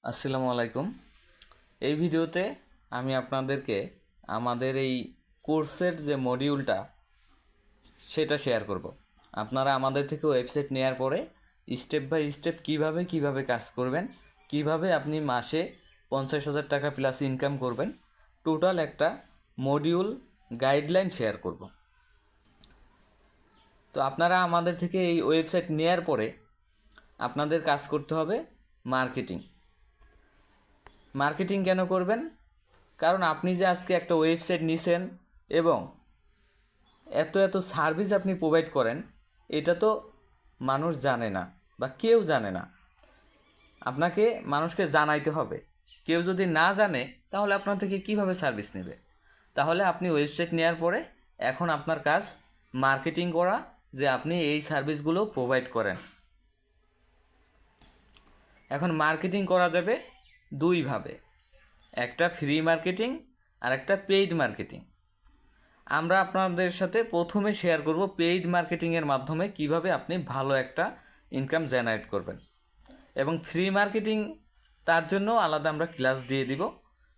আসসালামু আলাইকুম। এই ভিডিওতে আমি আপনাদেরকে আমাদের এই কোর্সের যে মডিউলটা সেটা শেয়ার করব। আপনারা আমাদের থেকে ওয়েবসাইট নেওয়ার পরে স্টেপ বাই স্টেপ কিভাবে কাজ করবেন, কিভাবে আপনি মাসে 50,000 টাকা প্লাস ইনকাম করবেন, টোটাল একটা মডিউল গাইডলাইন শেয়ার করব। তো আপনারা আমাদের থেকে এই ওয়েবসাইট নেওয়ার পরে আপনাদের কাজ করতে হবে মার্কেটিং। মার্কেটিং কেন করবেন? কারণ আপনি যে আজকে একটা ওয়েবসাইট নিছেন এবং এত সার্ভিস আপনি প্রোভাইড করেন, এটা তো মানুষ জানে না বা কেউ জানে না। আপনাকে মানুষকে জানাইতে হবে। কেউ যদি না জানে তাহলে আপনার থেকে কিভাবে সার্ভিস নেবে? তাহলে আপনি ওয়েবসাইট নেওয়ার পরে এখন আপনার কাজ মার্কেটিং করা, যে আপনি এই সার্ভিসগুলো প্রোভাইড করেন। এখন মার্কেটিং করা যাবে দুইভাবে, একটা ফ্রি মার্কেটিং আর একটা পেইড মার্কেটিং। আমরা আপনাদের সাথে প্রথমে শেয়ার করব পেইড মার্কেটিংয়ের মাধ্যমে কিভাবে আপনি ভালো একটা ইনকাম জেনারেট করবেন, এবং ফ্রি মার্কেটিং তার জন্য আলাদা আমরা ক্লাস দিয়ে দিব।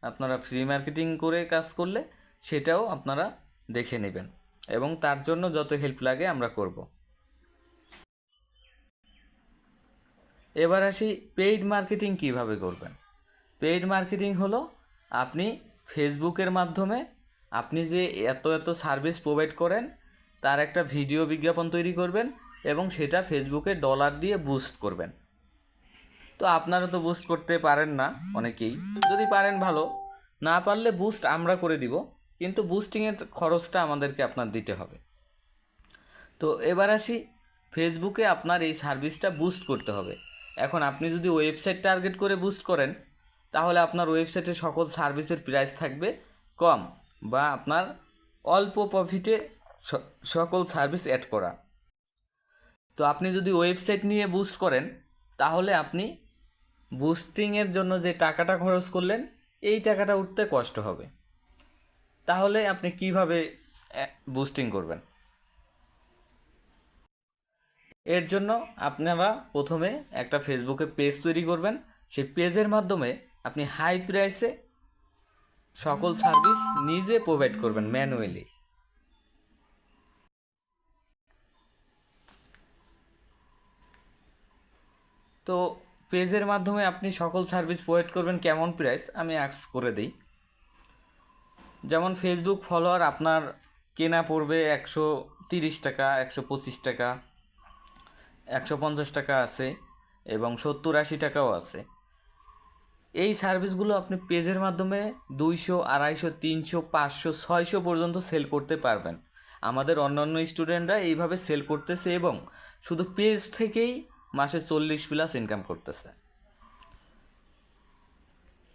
আপনারা ফ্রি মার্কেটিং করে কাজ করলে সেটাও আপনারা দেখে নেবেন, এবং তার জন্য যত হেল্প লাগে আমরা করব। এবার আসি পেইড মার্কেটিং কিভাবে করবেন। পেইড মার্কেটিং হলো আপনি ফেসবুকের মাধ্যমে আপনি যে এত সার্ভিস প্রোভাইড করেন তার একটা ভিডিও বিজ্ঞাপন তৈরি করবেন এবং সেটা ফেসবুকে ডলার দিয়ে বুস্ট করবেন। তো আপনারা তো বুস্ট করতে পারেন না অনেকেই, যদি পারেন ভালো, না পারলে বুস্ট আমরা করে দিব, কিন্তু বুস্টিংয়ের খরচটা আমাদেরকে আপনার দিতে হবে। তো এবার আসি, ফেসবুকে আপনার এই সার্ভিসটা বুস্ট করতে হবে। এখন আপনি যদি ওয়েবসাইট টার্গেট করে বুস্ট করেন তাহলে আপনার ওয়েবসাইটে সকল সার্ভিসের প্রাইস থাকবে কম, বা আপনার অল্প প্রফিটে সকল সার্ভিস অ্যাড করা। তো আপনি যদি ওয়েবসাইট নিয়ে বুস্ট করেন তাহলে আপনি বুস্টিংয়ের জন্য যে টাকাটা খরচ করলেন এই টাকাটা উঠতে কষ্ট হবে। তাহলে আপনি কিভাবে বুস্টিং করবেন? এর জন্য আপনারা প্রথমে একটা ফেসবুকে পেজ তৈরি করবেন। সেই পেজের মাধ্যমে আপনি হাই প্রাইসে সকল সার্ভিস নিজে প্রোভাইড করবেন ম্যানুয়ালি। তো পেজের মাধ্যমে আপনি সকল সার্ভিস প্রোভাইড করবেন কেমন প্রাইস আমি আক্স করে দিই। যেমন ফেসবুক ফলোয়ার আপনার কেনা পড়বে 130 টাকা, 125 টাকা, 150 টাকা আছে, এবং 70-80 টাকাও আছে। এই সার্ভিসগুলো আপনি পেজের মাধ্যমে 200, 250, 300, 500, 600 পর্যন্ত সেল করতে পারবেন। আমাদের অন্যান্য স্টুডেন্টরা এইভাবে সেল করতেছে এবং শুধু পেজ থেকেই মাসে 40+ ইনকাম করতেছে।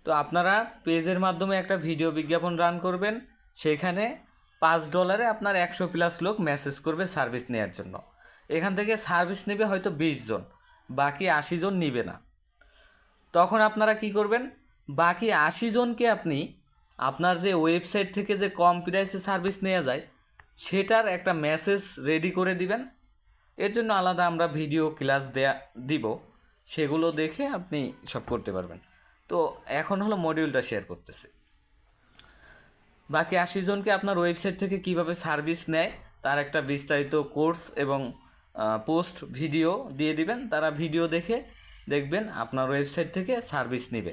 তো আপনারা পেজের মাধ্যমে একটা ভিডিও বিজ্ঞাপন রান করবেন, সেখানে $5 আপনার 100+ লোক মেসেজ করবে সার্ভিস নেওয়ার জন্য। এখান থেকে সার্ভিস নেবে হয়তো 20 জন, বাকি 80 জন নিবে না। তখন আপনারা কি করবেন? বাকি 80 জনকে আপনি আপনার যে ওয়েবসাইট থেকে যে কম প্রাইসে সার্ভিস নেওয়া যায় সেটার একটা মেসেজ রেডি করে দিবেন। এর জন্য আলাদা আমরা ভিডিও ক্লাস দিব, সেগুলো দেখে আপনি সব করতে পারবেন। তো এখন হলো মডিউলটা শেয়ার করতেছি। বাকি 80 জনকে আপনার ওয়েবসাইট থেকে কিভাবে সার্ভিস নেয় তার একটা বিস্তারিত কোর্স এবং পোস্ট ভিডিও দিয়ে দিবেন। তারা ভিডিও দেখে দেখবেন আপনার ওয়েবসাইট থেকে সার্ভিস নেবে।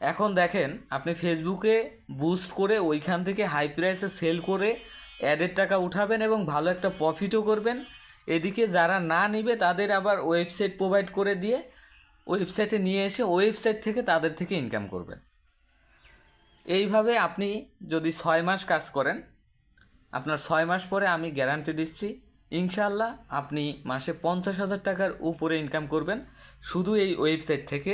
এখন দেখেন, আপনি ফেসবুকে বুস্ট করে ওইখান থেকে হাই প্রাইসে সেল করে অ্যাডের টাকা উঠাবেন এবং ভালো একটা প্রফিটও করবেন। এদিকে যারা না নেবে তাদের আবার ওয়েবসাইট প্রোভাইড করে দিয়ে ওয়েবসাইটে নিয়ে এসে ওয়েবসাইট থেকে তাদের থেকে ইনকাম করবেন। এইভাবে আপনি যদি 6 মাস কাজ করেন, আপনার 6 মাস পরে আমি গ্যারান্টি দিচ্ছি ইনশাআল্লাহ আপনি মাসে 50,000 টাকার উপরে ইনকাম করবেন শুধু এই ওয়েবসাইট থেকে,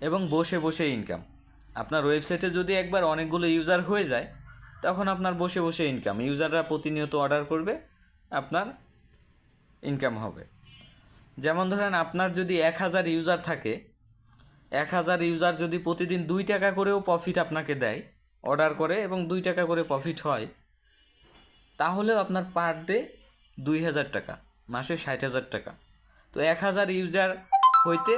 এবং বসে বসে ইনকাম। আপনার ওয়েবসাইটে যদি একবার অনেকগুলো ইউজার হয়ে যায় তখন আপনার বসে বসে ইনকাম, ইউজাররা প্রতিনিয়ত অর্ডার করবে, আপনার ইনকাম হবে। যেমন ধরেন আপনার যদি 1000 ইউজার থাকে, 1000 ইউজার যদি প্রতিদিন 2 টাকা করেও প্রফিট আপনাকে দেয়, অর্ডার করে এবং 2 টাকা করে প্রফিট হয়, তাহলেও আপনার পার ডে 2000 টাকা, মাসে 60,000 টাকা। তো 1000 ইউজার হইতে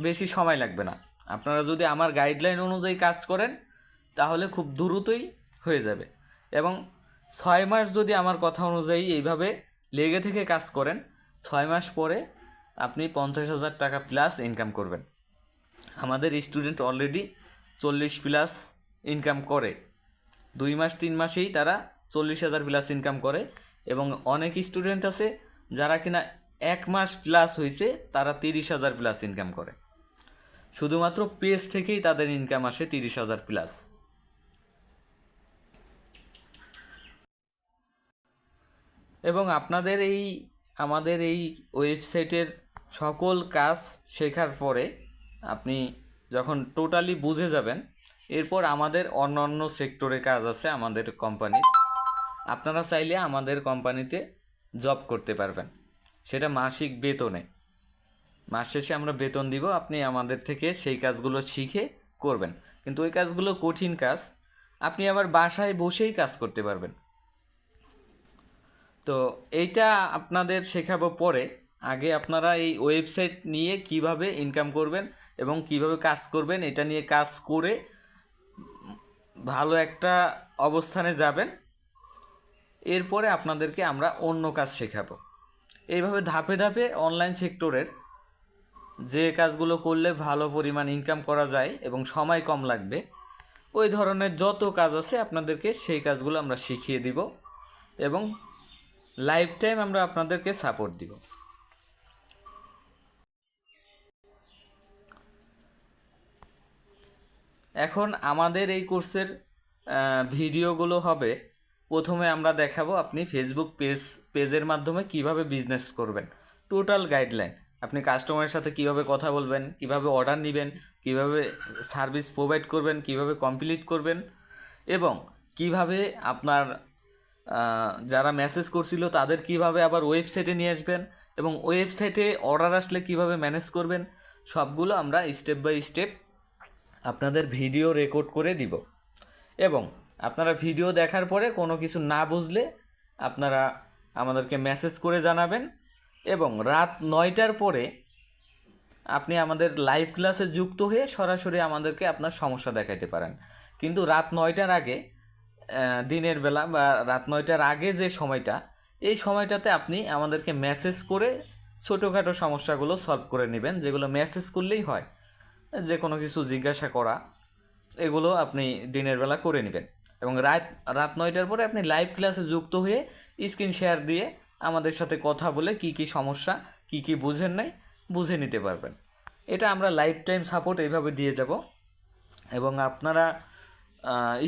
বেশি সময় লাগবে না। আপনারা যদি আমার গাইডলাইন অনুযায়ী কাজ করেন তাহলে খুব দ্রুতই হয়ে যাবে। এবং 6 মাস যদি আমার কথা অনুযায়ী এইভাবে লেগে থেকে কাজ করেন, 6 মাস পরে আপনি 50,000 টাকা প্লাস ইনকাম করবেন। আমাদের স্টুডেন্ট অলরেডি 40 প্লাস ইনকাম করে, 2 মাস 3 মাসেই তারা 40,000 প্লাস ইনকাম করে। এবং অনেক স্টুডেন্ট আছে যারা কিনা 1 মাস প্লাস হয়েছে তারা 30,000 প্লাস ইনকাম করে। শুধুমাত্র পেজ থেকেই তাদের ইনকাম আসে 30,000 প্লাস। এবং আপনাদের আমাদের এই ওয়েবসাইটের সকল কাজ শেখার পরে আপনি যখন টোটালি বুঝে যাবেন, এরপর আমাদের অন্য সেক্টরে কাজ আছে আমাদের কোম্পানির। আপনারা চাইলে আমাদের কোম্পানিতে জব করতে পারবেন, সেটা মাসিক বেতনে। মাস শেষে আমরা বেতন দিব, আপনি আমাদের থেকে সেই কাজগুলো শিখে করবেন। কিন্তু ওই কাজগুলো কঠিন কাজ, আপনি আবার বাসায় বসেই কাজ করতে পারবেন। তো এইটা আপনাদের শেখাবো পরে। আগে আপনারা এই ওয়েবসাইট নিয়ে কিভাবে ইনকাম করবেন এবং কিভাবে কাজ করবেন এটা নিয়ে কাজ করে ভালো একটা অবস্থানে যাবেন। এরপরে আপনাদেরকে আমরা অন্য কাজ শেখাবো। এইভাবে ধাপে ধাপে অনলাইন সেক্টরের যে কাজগুলো করলে ভালো পরিমাণ ইনকাম করা যায় এবং সময় কম লাগবে, ওই ধরনের যত কাজ আছে আপনাদেরকে সেই কাজগুলো আমরা শিখিয়ে দিব এবং লাইফ টাইম আমরা আপনাদেরকে সাপোর্ট দিব। এখন আমাদের এই কোর্সের ভিডিওগুলো হবে, প্রথমে আমরা দেখাবো আপনি ফেসবুক পেজের মাধ্যমে কিভাবে বিজনেস করবেন, টোটাল গাইডলাইন। আপনি কাস্টমারের সাথে কিভাবে কথা বলবেন, কিভাবে অর্ডার নেবেন, কিভাবে সার্ভিস প্রোভাইড করবেন, কিভাবে কমপ্লিট করবেন, এবং কিভাবে আপনার যারা মেসেজ করছিল তাদের কিভাবে আবার ওয়েবসাইটে নিয়ে আসবেন, এবং ওয়েবসাইটে অর্ডার আসলে কিভাবে ম্যানেজ করবেন, সবগুলো আমরা স্টেপ বাই স্টেপ আপনাদের ভিডিও রেকর্ড করে দিব। এবং আপনারা ভিডিও দেখার পরে কোনো কিছু না বুঝলে আপনারা আমাদেরকে মেসেজ করে জানাবেন। এবং রাত 9টার পরে আপনি আমাদের লাইভ ক্লাসে যুক্ত হয়ে সরাসরি আমাদেরকে আপনার সমস্যা দেখাইতে পারেন। কিন্তু রাত 9টার আগে, দিনের বেলা বা রাত 9টার আগে যে সময়টা, এই সময়টাতে আপনি আমাদেরকে মেসেজ করে ছোটোখাটো সমস্যাগুলো সলভ করে নেবেন, যেগুলো মেসেজ করলেই হয়। যে কোনো কিছু জিজ্ঞাসা করা, এগুলো আপনি দিনের বেলা করে নেবেন। এবং রাত 9টার পরে আপনি লাইভ ক্লাসে যুক্ত হয়ে স্ক্রিন শেয়ার দিয়ে আমাদের সাথে কথা বলে কি কি সমস্যা, কি কি বুঝেন নাই, বুঝে নিতে পারবেন। এটা আমরা লাইফ টাইম সাপোর্ট এইভাবে দিয়ে যাব। এবং আপনারা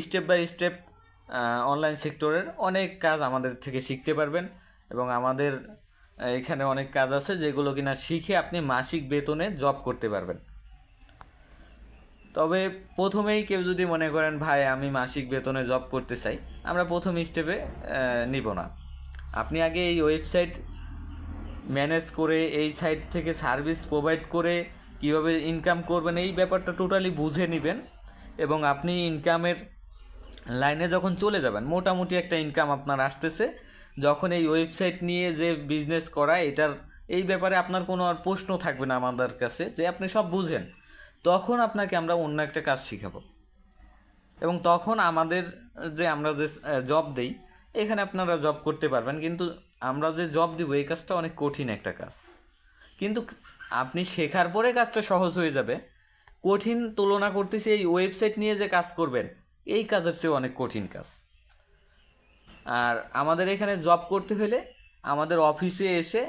স্টেপ বাই স্টেপ অনলাইন সেক্টরের অনেক কাজ আমাদের থেকে শিখতে পারবেন। এবং আমাদের এখানে অনেক কাজ আছে যেগুলো কিনা শিখে আপনি মাসিক বেতনে জব করতে পারবেন। তবে প্রথমেই কেউ যদি মনে করেন ভাই আমি মাসিক বেতনে জব করতে চাই, আমরা প্রথম স্টেপে নিব না। আপনি আগে এই ওয়েবসাইট ম্যানেজ করে এই সাইট থেকে সার্ভিস প্রোভাইড করে কীভাবে ইনকাম করবেন এই ব্যাপারটা টোটালি বুঝে নেবেন। এবং আপনি ইনকামের লাইনে যখন চলে যাবেন, মোটামুটি একটা ইনকাম আপনার আসতেছে, যখন এই ওয়েবসাইট নিয়ে যে বিজনেস করা, এটার এই ব্যাপারে আপনার কোনো আর প্রশ্ন থাকবে না আমাদের কাছে, যে আপনি সব বুঝেন, তখন আপনাকে আমরা অন্য একটা কাজ শিখাবো। এবং তখন আমাদের আমরা যে জব দেই, এখানে আপনারা জব করতে পারবেন। কিন্তু আমরা যে জব দিব এই কাজটা অনেক কঠিন একটা কাজ, কিন্তু আপনি শেখার পরে কাজটা সহজ হয়ে যাবে। কঠিন তুলনা করতেছি এই ওয়েবসাইট নিয়ে যে কাজ করবেন, এই কাজের চেয়ে অনেক কঠিন কাজ। আর আমাদের এখানে জব করতে হলে আমাদের অফিসে এসে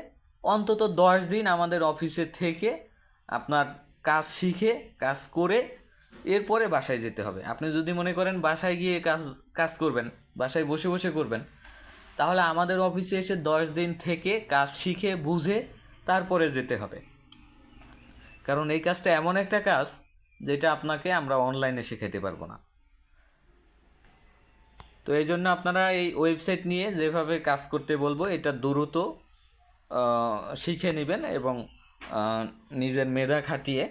অন্তত 10 দিন আমাদের অফিসে থেকে আপনার কাজ শিখে কাজ করে এরপরে বাসায় যেতে হবে। আপনি যদি মনে করেন বাসায় গিয়ে কাজ করবেন, বাসায় বসে বসে করবেন, তাহলে আমাদের অফিসে এসে 10 দিন থেকে কাজ শিখে বুঝে তারপরে যেতে হবে। কারণ এই কাজটা এমন একটা কাজ যেটা আপনাকে আমরা অনলাইনে শেখাতে পারবো না। তো এই জন্য আপনারা এই ওয়েবসাইট নিয়ে যেভাবে কাজ করতে বলবো এটা দ্রুত শিখে নেবেন এবং নিজের মেধা খাটিয়ে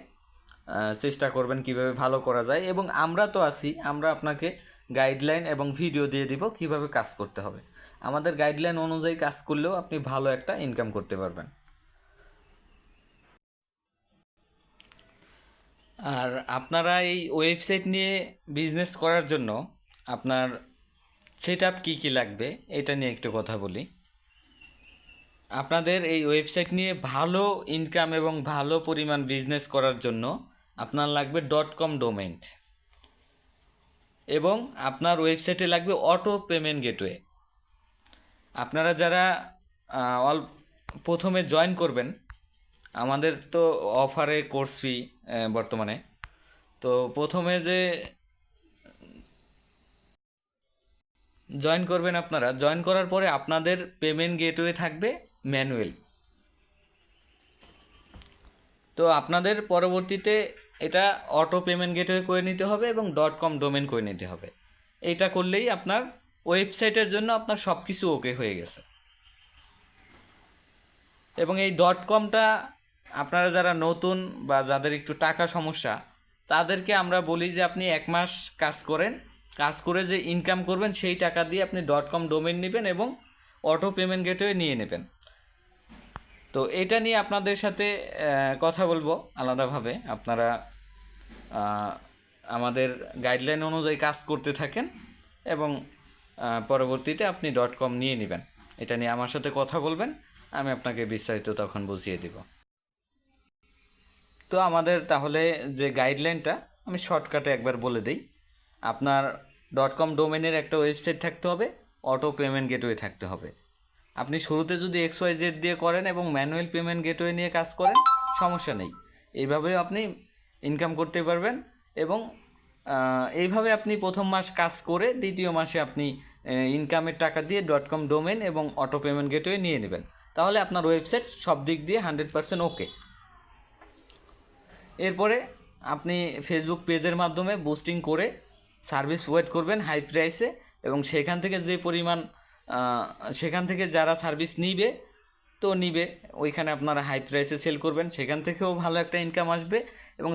চেষ্টা করবেন কিভাবে ভালো করা যায়। এবং আমরা তো আছি, আমরা আপনাকে গাইডলাইন এবং ভিডিও দিয়ে দিব কিভাবে কাজ করতে হবে। আমাদের গাইডলাইন অনুযায়ী কাজ করলেও আপনি ভালো একটা ইনকাম করতে পারবেন। আর আপনারা এই ওয়েবসাইট নিয়ে বিজনেস করার জন্য আপনার সেট আপ কী কী লাগবে এটা নিয়ে একটু কথা বলি। আপনাদের এই ওয়েবসাইট নিয়ে ভালো ইনকাম এবং ভালো পরিমাণ বিজনেস করার জন্য আপনার লাগবে .com ডোমেইন এবং আপনার ওয়েবসাইটে লাগবে অটো পেমেন্ট গেটওয়ে। আপনারা যারা প্রথমে জয়েন করবেন, আমাদের তো অফারে কোর্স ফি বর্তমানে, তো প্রথমে যে জয়েন করবেন, আপনারা জয়েন করার পরে আপনাদের পেমেন্ট গেটওয়ে থাকবে ম্যানুয়াল। তো আপনাদের পরবর্তীতে এটা অটো পেমেন্ট গেটওয়ে করে নিতে হবে এবং .com ডোমেন করে নিতে হবে। এইটা করলেই আপনার ওয়েবসাইটের জন্য আপনার সব কিছু ওকে হয়ে গেছে। এবং এই .comটা আপনারা যারা নতুন বা যাদের একটু টাকা সমস্যা, তাদেরকে আমরা বলি যে আপনি 1 মাস কাজ করেন, কাজ করে যে ইনকাম করবেন সেই টাকা দিয়ে আপনি .com ডোমেন নেবেন এবং অটো পেমেন্ট গেটওয়ে নিয়ে নেবেন। তো এটা নিয়ে আপনাদের সাথে কথা বলবো আলাদাভাবে। আপনারা আমাদের গাইডলাইন অনুযায়ী কাজ করতে থাকেন এবং পরবর্তীতে আপনি .com নিয়ে নেবেন। এটা নিয়ে আমার সাথে কথা বলবেন, আমি আপনাকে বিস্তারিত তখন বুঝিয়ে দিব। তো আমাদের তাহলে যে গাইডলাইনটা আমি শর্টকাটে একবার বলে দিই। আপনার .com ডোমেনের একটা ওয়েবসাইট থাকতে হবে, অটো পেমেন্ট গেটওয়ে থাকতে হবে। আপনি শুরুতে যদি XYZ দিয়ে করেন এবং ম্যানুয়াল পেমেন্ট গেটওয়ে নিয়ে কাজ করেন, সমস্যা নেই, এইভাবেও আপনি ইনকাম করতে পারবেন। এবং এইভাবে আপনি প্রথম মাস কাজ করে দ্বিতীয় মাসে আপনি ইনকামের টাকা দিয়ে .com ডোমেন এবং অটো পেমেন্ট গেটওয়ে নিয়ে নেবেন। তাহলে আপনার ওয়েবসাইট সব দিক দিয়ে 100% ওকে। এরপরে আপনি ফেসবুক পেজের মাধ্যমে বুস্টিং করে সার্ভিস প্রোভাইড করবেন হাই প্রাইসে, এবং সেখান থেকে যে পরিমাণ সেখান থেকে যারা সার্ভিস নিবে তো নিবে, ওইখানে আপনারা হাই প্রাইসে সেল করবেন, সেখান থেকেও ভালো একটা ইনকাম আসবে। এবং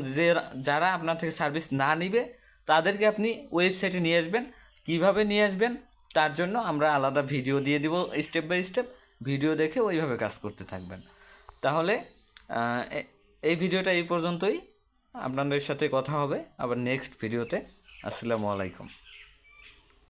যারা আপনার থেকে সার্ভিস না নিবে তাদেরকে আপনি ওয়েবসাইটে নিয়ে আসবেন। কিভাবে নিয়ে আসবেন তার জন্য আমরা আলাদা ভিডিও দিয়ে দিব, স্টেপ বাই স্টেপ ভিডিও দেখে ওইভাবে কাজ করতে থাকবেন। তাহলে এই ভিডিওটা এই পর্যন্তই। আপনাদের সাথে কথা হবে আবার নেক্সট ভিডিওতে। আসসালামু আলাইকুম।